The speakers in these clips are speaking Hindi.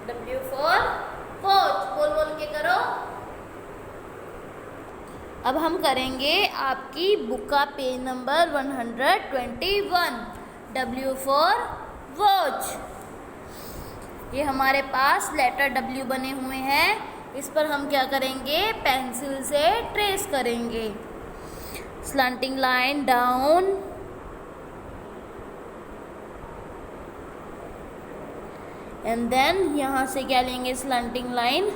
W for वॉच, बोल बोल के करो। अब हम करेंगे आपकी बुक का page number 121। W for watch. ये हमारे पास लेटर W बने हुए हैं, इस पर हम क्या करेंगे, पेंसिल से ट्रेस करेंगे। Slanting line down, and then यहाँ से क्या लेंगे, स्लैंटिंग लाइन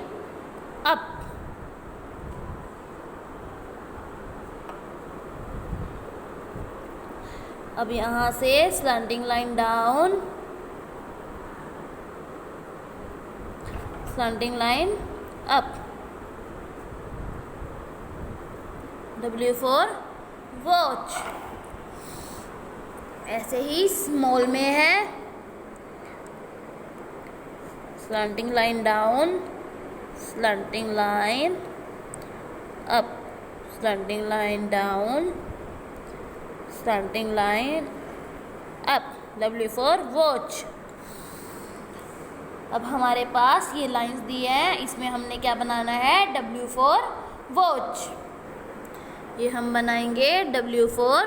अप। अब यहाँ से slanting line down, slanting line up. W for watch. ऐसे ही स्मॉल में है, slanting line down, slanting line up, slanting line down, slanting line up. W for watch. अब हमारे पास ये लाइंस दी हैं, इसमें हमने क्या बनाना है, W for वॉच। ये हम बनाएंगे W for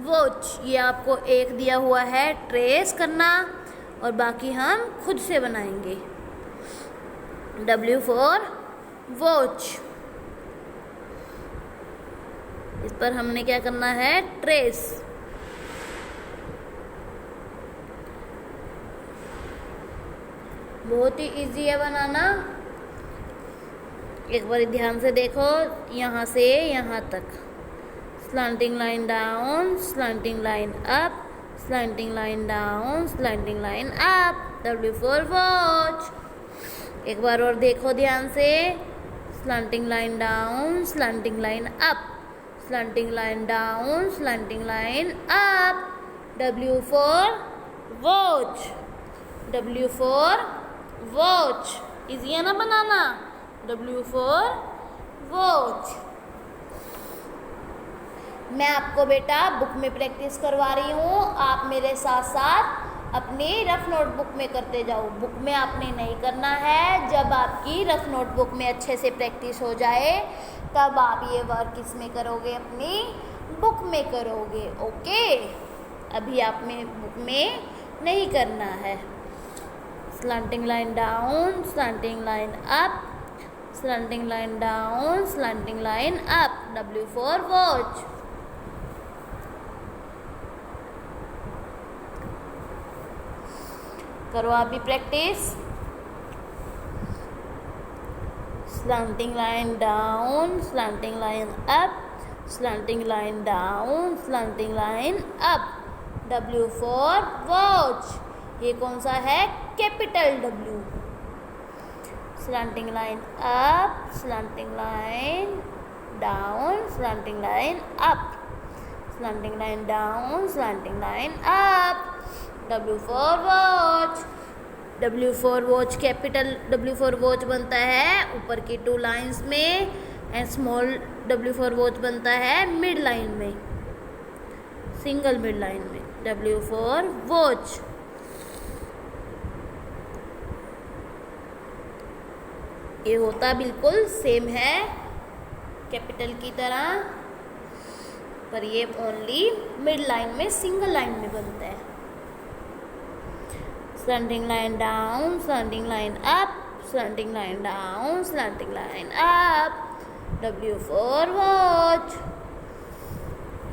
वॉच। ये आपको एक दिया हुआ है ट्रेस करना, और बाकी हम खुद से बनाएंगे। W for watch. इस पर हमने क्या करना है, ट्रेस। बहुत ही इजी है बनाना, एक बार ध्यान से देखो, यहाँ से यहाँ तक। Slanting line down, slanting line up, slanting line down, slanting line up. W for watch. एक बार और देखो ध्यान से, slanting line down, slanting line up, slanting line down, slanting line up. W for watch. W for watch. Easy है ना बनाना, W for वॉच। मैं आपको बेटा बुक में प्रैक्टिस करवा रही हूँ, आप मेरे साथ साथ अपनी रफ नोटबुक में करते जाओ। बुक में आपने नहीं करना है, जब आपकी रफ नोटबुक में अच्छे से प्रैक्टिस हो जाए तब आप ये वर्क इसमें करोगे, अपनी बुक में करोगे। ओके, अभी आपने बुक में नहीं करना है। Slanting line down, slanting line up, slanting line down, slanting line up. W for watch. करो आप भी practice. Slanting line down, slanting line up, slanting line down, slanting line up. W for watch. ये कौन सा है, capital W। Slanting line up, slanting line down, slanting line up, slanting line down, slanting line up. W for watch. W for watch, capital W for watch बनता है ऊपर की 2 लाइंस में, and small W for watch बनता है मिड लाइन में, सिंगल मिड लाइन में। W for watch. ये होता बिल्कुल सेम है कैपिटल की तरह, पर ये ओनली मिड लाइन में, सिंगल लाइन में बनता है। Slanting line down, slanting line up, slanting line down, slanting line up. W for watch.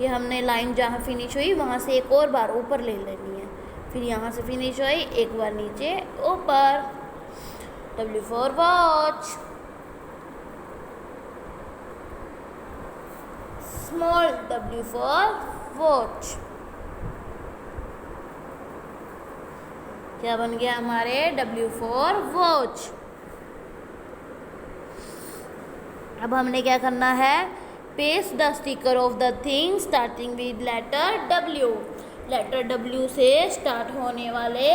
ये हमने लाइन जहाँ फिनिश हुई वहाँ से एक और बार ऊपर ले लेनी है, फिर यहाँ से फिनिश हुई एक बार नीचे ऊपर। W for watch. Small W for watch. क्या बन गया हमारे, W for वॉच। अब हमने क्या करना है, paste the sticker of the thing starting with letter W। Letter W से स्टार्ट होने वाले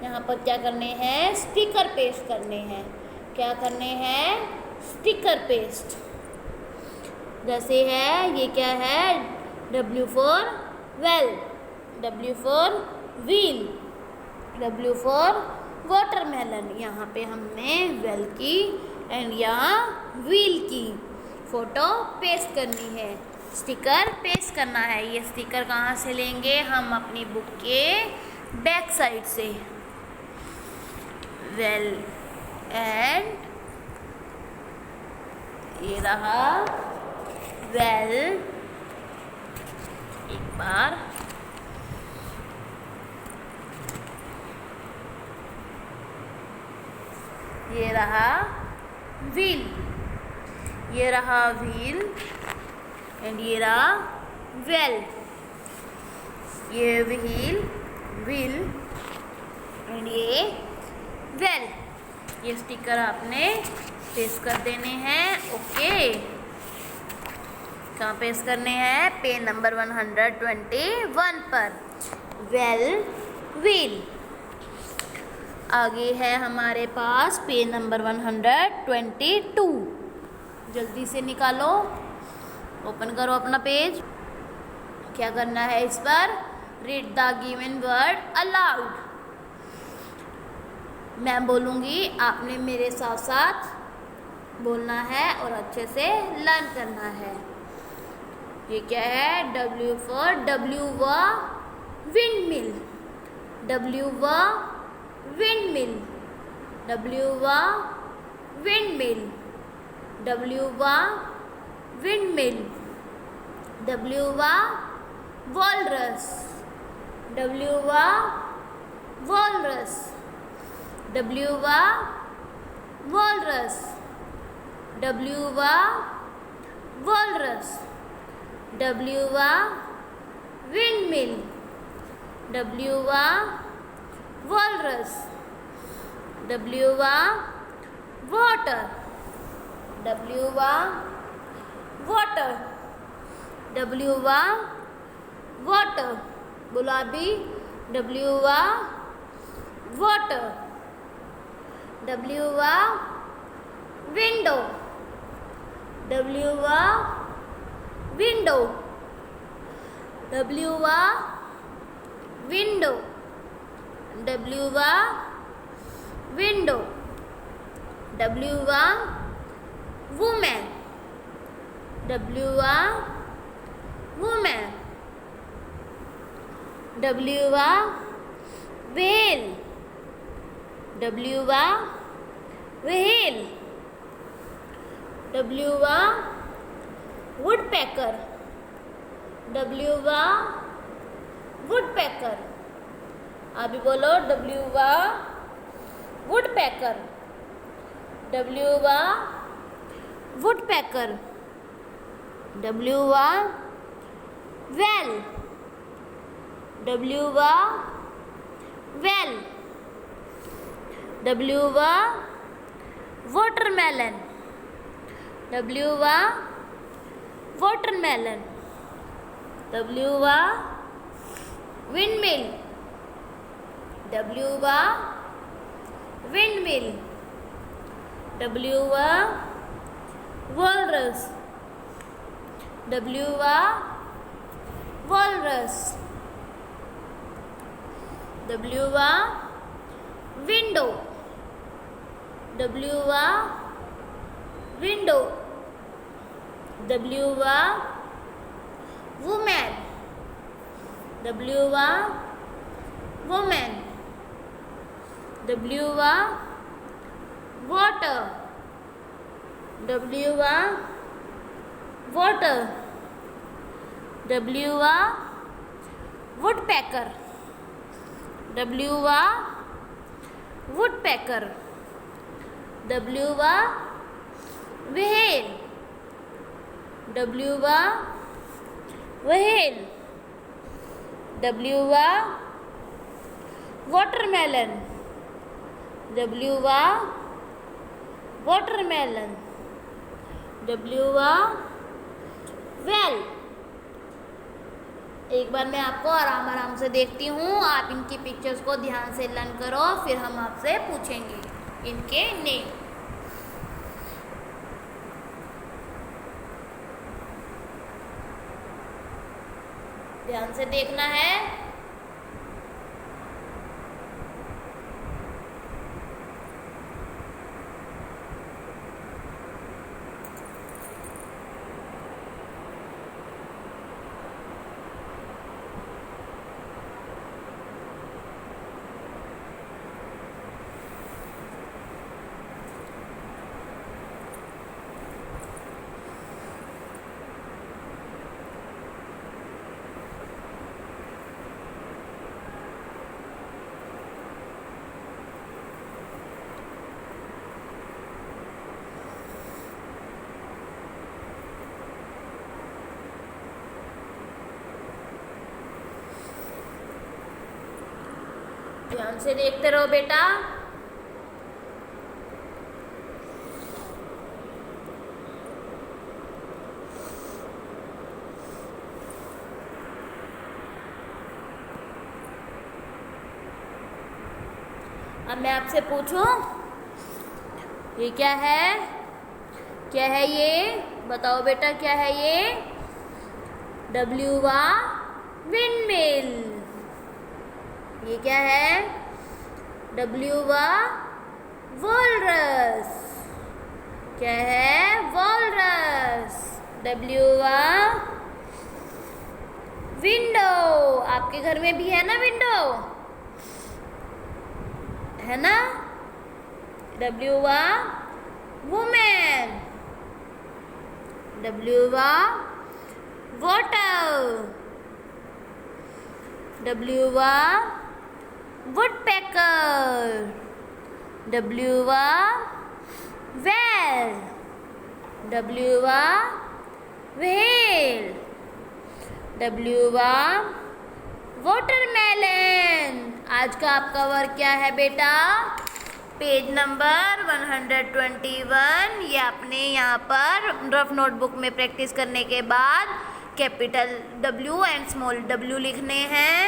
यहाँ पर क्या करने हैं, स्टिकर पेस्ट करने हैं। क्या करने हैं, स्टिकर पेस्ट। जैसे है, ये क्या है, W for well, W for wheel, W for watermelon. यहाँ पे हमने वेल की एंड यहाँ व्हील की फोटो पेस्ट करनी है, स्टिकर पेस्ट करना है। ये स्टिकर कहाँ से लेंगे? हम अपनी बुक के बैक साइड से। वेल एंड ये रहा वेल। एक बार ये रहा व्हील, ये रहा व्हील एंड ये रहा वेल। ये व्हील व्हील एंड ये वेल। ये स्टिकर आपने पेस्ट कर देने हैं। ओके, कहाँ पेस्ट करने हैं? पेज नंबर 121 पर। Well wheel. आगे है हमारे पास पेज नंबर 122। जल्दी से निकालो, ओपन करो अपना पेज। क्या करना है इस पर? Read the given word allowed. मैं बोलूँगी, आपने मेरे साथ साथ बोलना है और अच्छे से लर्न करना है। ये क्या है? W फॉर W व विंड मिल। W व विंड मिल। W व विंड मिल। W व विंड मिल। W व वॉलरस। W व वॉलरस। W व वॉलरस। W व वॉलरस। W व विंड मिल। W व वॉलरस। W व वाटर। W व वाटर। W व वाटर। गुलाबी। W व वाटर। W व विंडो। W व विंडो। W व विंडो। W व विंडो। W व वुमेन। W व वुमेन। W व व्हेल। W व व्हेल। W व वुडपेकर। W व वुडपेकर। अभी बोलो, W व वुडपेकर। W व वुडपेकर। W व वेल। W व वेल। W व वाटरमेलन। W व वाटरमेलन। W व विंडमिल। W व विंडमिल। W व वॉलरस। W व वॉलरस। W व विंडो। W व विंडो। W व वुमेन। W व वुमेन। W व वाटर। W व वाटर। W व वुडपेकर। W व वुडपेकर। W व व्हेल। W व व्हेल। W व वाटरमेलन। W व वाटरमेलन। W व वेल। एक बार मैं आपको आराम आराम से देखती हूँ, आप इनकी पिक्चर्स को ध्यान से लर्न करो, फिर हम आपसे पूछेंगे इनके नेम। ध्यान से देखना है। ध्यान से देखते रहो बेटा। अब मैं आपसे पूछूं, ये क्या है? क्या है ये? बताओ बेटा, क्या है ये? W वा विंडमिल। ये क्या है? W वा वॉलरस। क्या है? वॉलरस। W वा विंडो। आपके घर में भी है ना विंडो? है ना? W वा वुमेन। W वा water। W वा woodpecker। W वा whale। W वा whale। W वा watermelon। आज का आपका वर्क क्या है बेटा? Page number 121। ये आपने यहाँ पर रफ नोटबुक में प्रैक्टिस करने के बाद capital W and small w लिखने हैं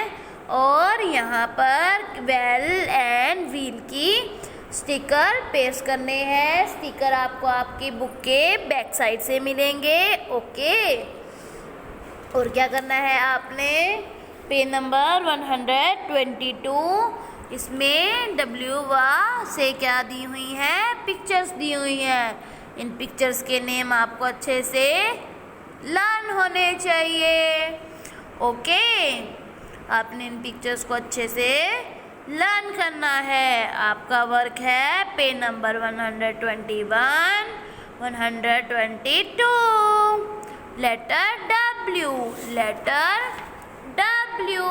और यहाँ पर वेल एंड व्हील की स्टिकर पेस्ट करने हैं। स्टिकर आपको आपकी बुक के बैक साइड से मिलेंगे। ओके, और क्या करना है आपने? पेज नंबर 122, इसमें W वा से क्या दी हुई हैं? पिक्चर्स दी हुई हैं। इन पिक्चर्स के नेम आपको अच्छे से लर्न होने चाहिए। ओके, आपने इन पिक्चर्स को अच्छे से लर्न करना है। आपका वर्क है page number 121, 122। Letter W। Letter W।